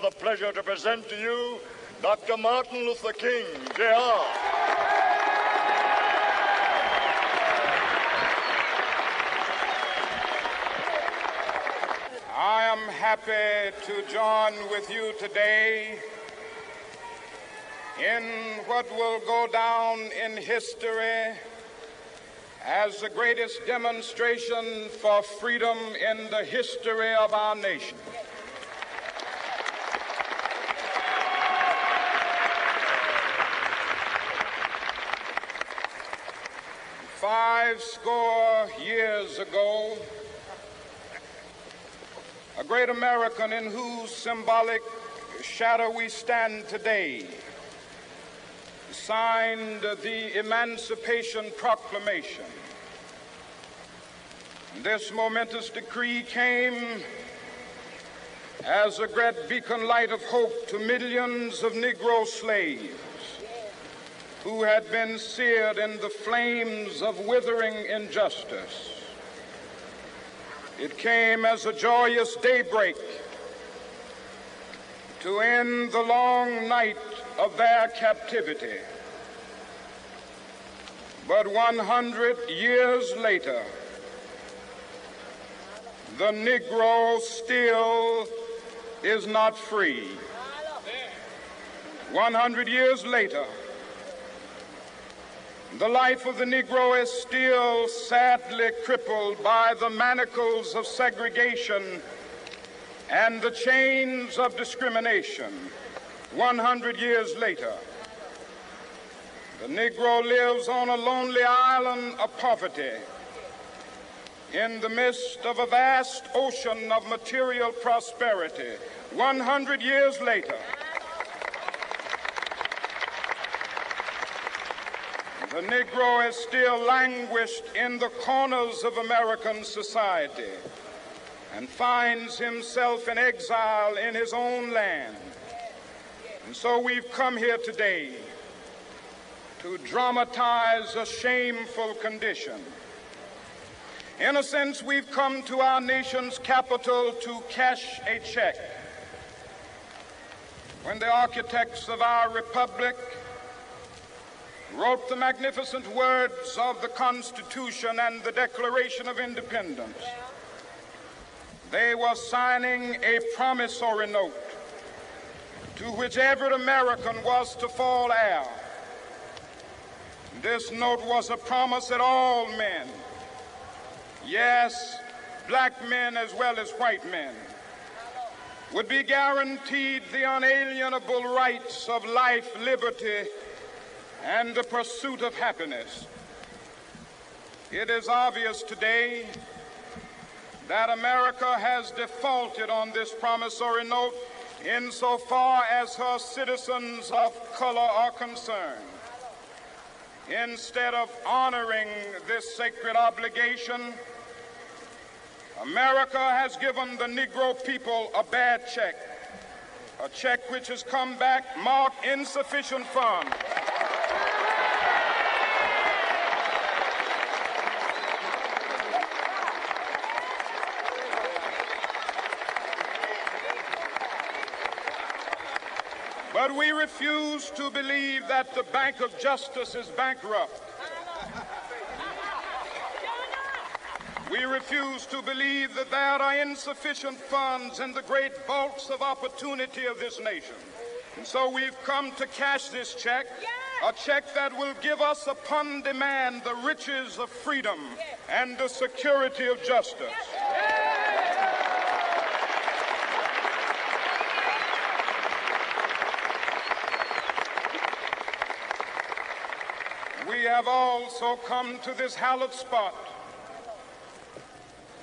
the pleasure to present to you Dr. Martin Luther King, Jr. I am happy to join with you today in what will go down in history as the greatest demonstration for freedom in the history of our nation. Five score years ago, a great American in whose symbolic shadow we stand today signed the Emancipation Proclamation. This momentous decree came as a great beacon light of hope to millions of Negro slaves who had been seared in the flames of withering injustice. It came as a joyous daybreak to end the long night of their captivity. But 100 years later, the Negro still is not free. 100 years later, the life of the Negro is still sadly crippled by the manacles of segregation and the chains of discrimination. 100 years later, the Negro lives on a lonely island of poverty in the midst of a vast ocean of material prosperity. 100 years later, the Negro is still languished in the corners of American society and finds himself in exile in his own land. And so we've come here today to dramatize a shameful condition. In a sense, we've come to our nation's capital to cash a check. When the architects of our republic wrote the magnificent words of the Constitution and the Declaration of Independence, they were signing a promissory note to which every American was to fall heir. This note was a promise that all men, yes, black men as well as white men, would be guaranteed the unalienable rights of life, liberty, and the pursuit of happiness. It is obvious today that America has defaulted on this promissory note insofar as her citizens of color are concerned. Instead of honoring this sacred obligation, America has given the Negro people a bad check, a check which has come back marked insufficient funds. But we refuse to believe that the Bank of Justice is bankrupt. We refuse to believe that there are insufficient funds in the great vaults of opportunity of this nation. And so we've come to cash this check, a check that will give us upon demand the riches of freedom and the security of justice. We have also come to this hallowed spot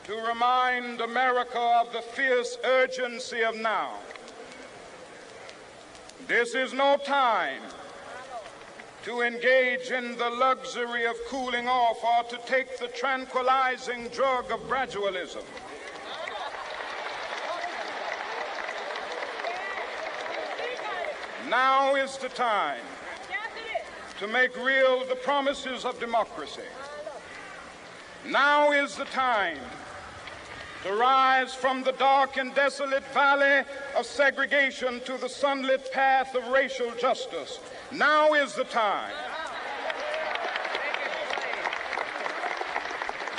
to remind America of the fierce urgency of now. This is no time to engage in the luxury of cooling off or to take the tranquilizing drug of gradualism. Now is the time to make real the promises of democracy. Now is the time to rise from the dark and desolate valley of segregation to the sunlit path of racial justice. Now is the time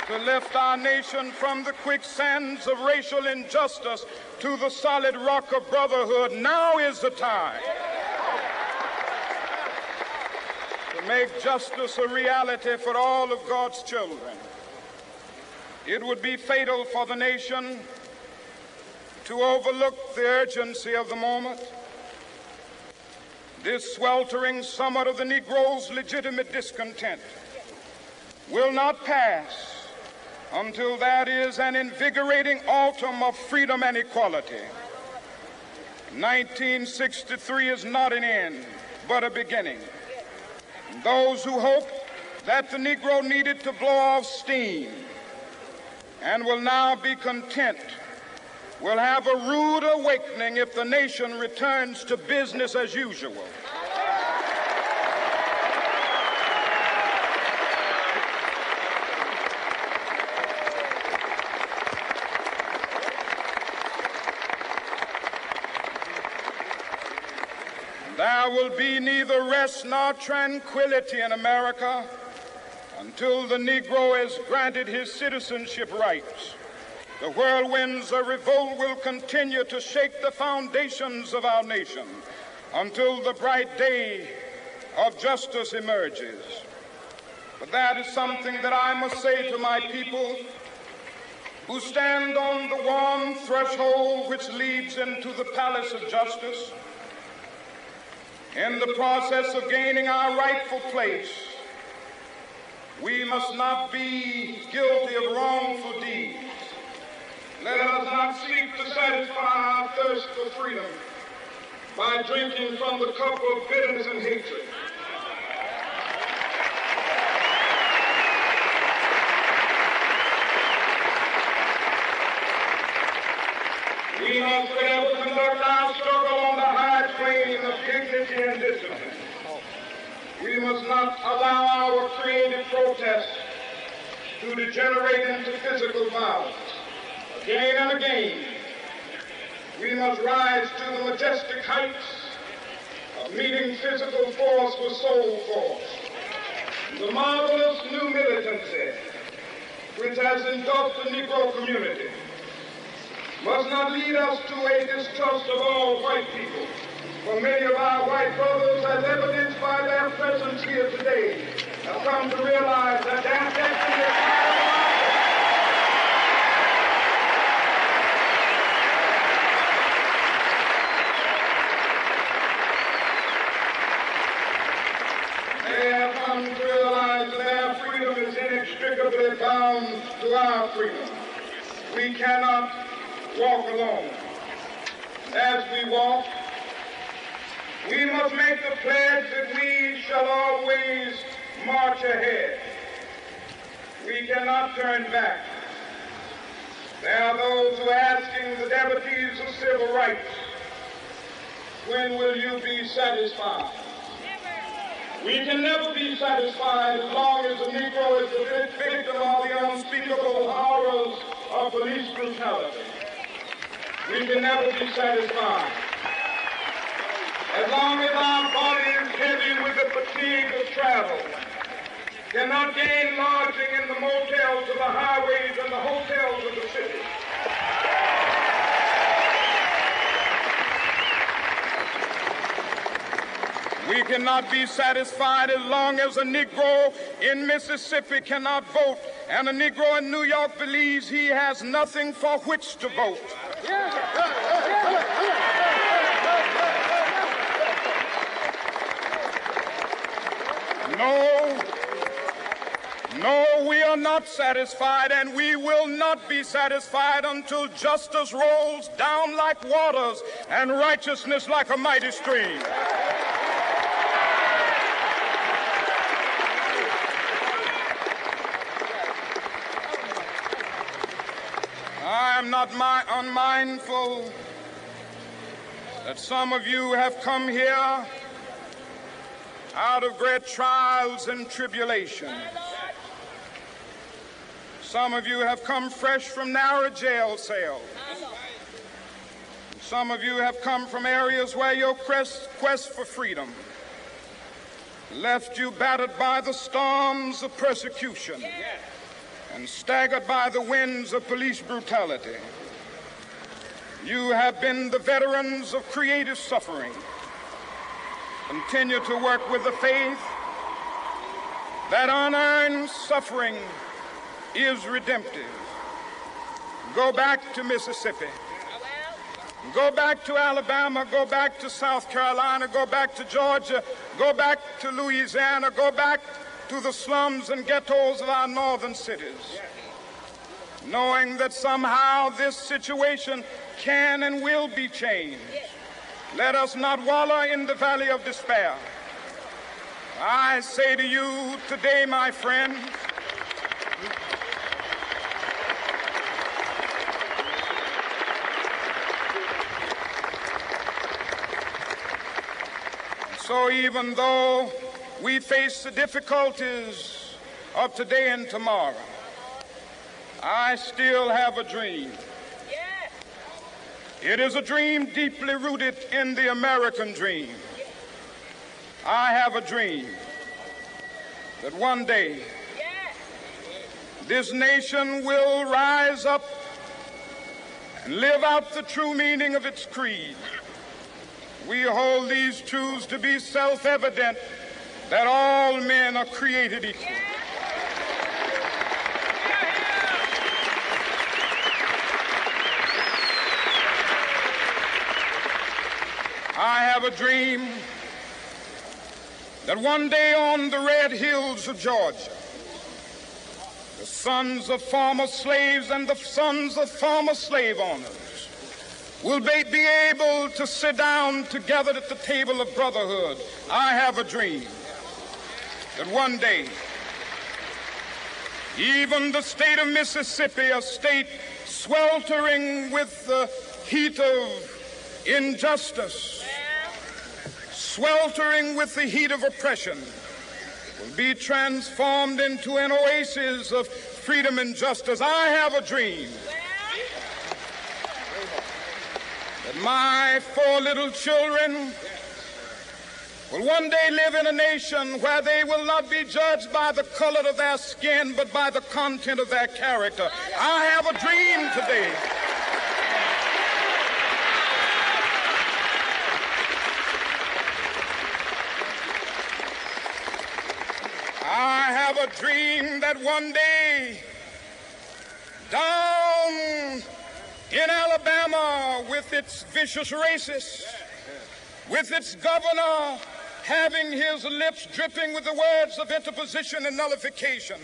to lift our nation from the quicksands of racial injustice to the solid rock of brotherhood. Now is the time to make justice a reality for all of God's children. It would be fatal for the nation to overlook the urgency of the moment. This sweltering summit of the Negro's legitimate discontent will not pass until that is an invigorating autumn of freedom and equality. 1963 is not an end, but a beginning. Those who hoped that the Negro needed to blow off steam and will now be content will have a rude awakening if the nation returns to business as usual. There will be neither rest nor tranquility in America until the Negro is granted his citizenship rights. The whirlwinds of revolt will continue to shake the foundations of our nation until the bright day of justice emerges. But that is something that I must say to my people who stand on the warm threshold which leads into the palace of justice. In the process of gaining our rightful place, we must not be guilty of wrongful deeds. Let us not seek to satisfy our thirst for freedom by drinking from the cup of bitterness and hatred. We must forever conduct our struggle on the high plane of dignity and discipline. We must not allow our creative protest to degenerate into physical violence. Again and again, we must rise to the majestic heights of meeting physical force with soul force. The marvelous new militancy which has engulfed the Negro community must not lead us to a distrust of all white people. For many of our white brothers, as evidenced by their presence here today, have come to realize that their destiny is not They have come to realize that their freedom is inextricably bound to our freedom. We cannot walk alone. As we walk, we must make the pledge that we shall always march ahead. We cannot turn back. There are those who are asking the devotees of civil rights, when will you be satisfied? We can never be satisfied as long as the Negro is the victim of the unspeakable horrors of police brutality. We can never be satisfied as long as our body is heavy with the fatigue of travel, cannot gain lodging in the motels of the highways and the hotels of the city. We cannot be satisfied as long as a Negro in Mississippi cannot vote and a Negro in New York believes he has nothing for which to vote. No, we are not satisfied, and we will not be satisfied until justice rolls down like waters and righteousness like a mighty stream. I am not unmindful that some of you have come here out of great trials and tribulations. Some of you have come fresh from narrow jail cells. Some of you have come from areas where your quest for freedom left you battered by the storms of persecution and staggered by the winds of police brutality. You have been the veterans of creative suffering. Continue to work with the faith that unearned suffering is redemptive. Go back to Mississippi. Go back to Alabama. Go back to South Carolina. Go back to Georgia. Go back to Louisiana. Go back to the slums and ghettos of our northern cities, knowing that somehow this situation can and will be changed. Let us not wallow in the valley of despair. I say to you today, my friends, so even though we face the difficulties of today and tomorrow, I still have a dream. It is a dream deeply rooted in the American dream. I have a dream that one day this nation will rise up and live out the true meaning of its creed. We hold these truths to be self-evident, that all men are created equal. I have a dream that one day on the red hills of Georgia, the sons of former slaves and the sons of former slave owners will be able to sit down together at the table of brotherhood. I have a dream that one day even the state of Mississippi, a state sweltering with the heat of injustice, sweltering with the heat of oppression, will be transformed into an oasis of freedom and justice. I have a dream that my 4 little children will one day live in a nation where they will not be judged by the color of their skin, but by the content of their character. I have a dream today I have a dream that one day down in Alabama, with its vicious racists, with its governor having his lips dripping with the words of interposition and nullification,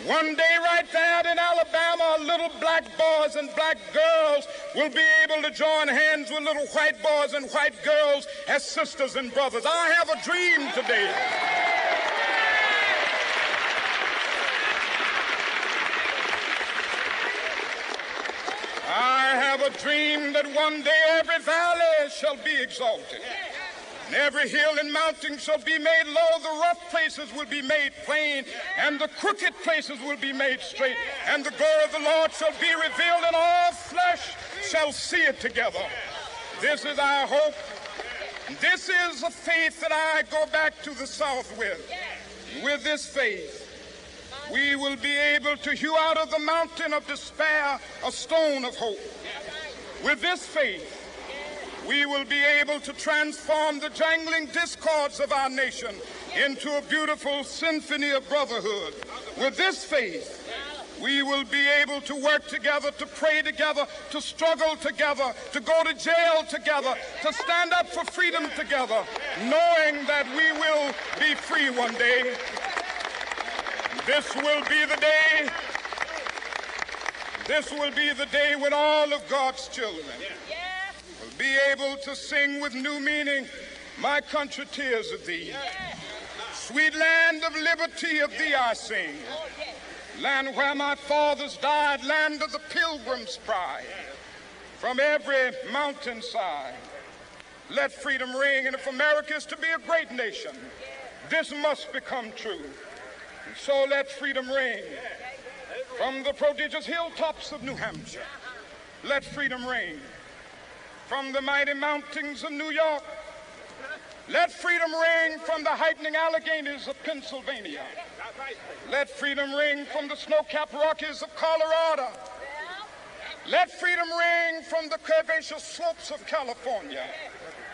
one day right there in Alabama, little black boys and black girls will be able to join hands with little white boys and white girls as sisters and brothers. I have a dream today I have a dream that one day every valley shall be exalted, and every hill and mountain shall be made low. The rough places will be made plain, and the crooked places will be made straight. And the glory of the Lord shall be revealed, and all flesh shall see it together. This is our hope. This is a faith that I go back to the South with. With this faith, we will be able to hew out of the mountain of despair a stone of hope. With this faith, we will be able to transform the jangling discords of our nation into a beautiful symphony of brotherhood. With this faith, we will be able to work together, to pray together, to struggle together, to go to jail together, to stand up for freedom together, knowing that we will be free one day. This will be the day. This will be the day when all of God's children will be able to sing with new meaning, "My country, tears of thee. Sweet land of liberty, of thee I sing. Land where my fathers died, land of the pilgrim's pride. From every mountainside, let freedom ring. And if America is to be a great nation, this must become true. So let freedom ring From the prodigious hilltops of New Hampshire, let freedom ring. From the mighty mountains of New York, let freedom ring. From the heightening Alleghenies of Pennsylvania, let freedom ring. From the snow-capped Rockies of Colorado, let freedom ring. From the curvaceous slopes of California.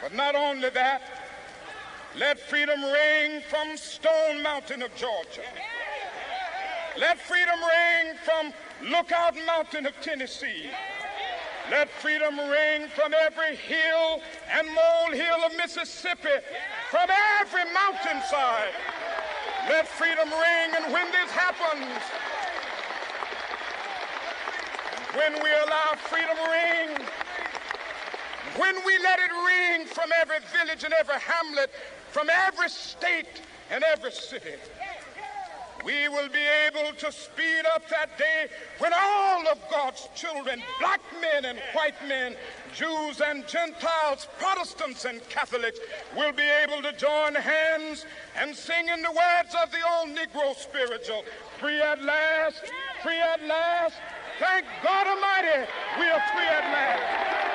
But not only that, let freedom ring from Stone Mountain of Georgia. Let freedom ring from Lookout Mountain of Tennessee. Let freedom ring from every hill and molehill of Mississippi, from every mountainside. Let freedom ring, and when this happens, when we allow freedom ring, when we let it ring from every village and every hamlet, from every state and every city, we will be able to speed up that day when all of God's children, black men and white men, Jews and Gentiles, Protestants and Catholics, will be able to join hands and sing in the words of the old Negro spiritual, free at last, free at last. Thank God Almighty, we are free at last.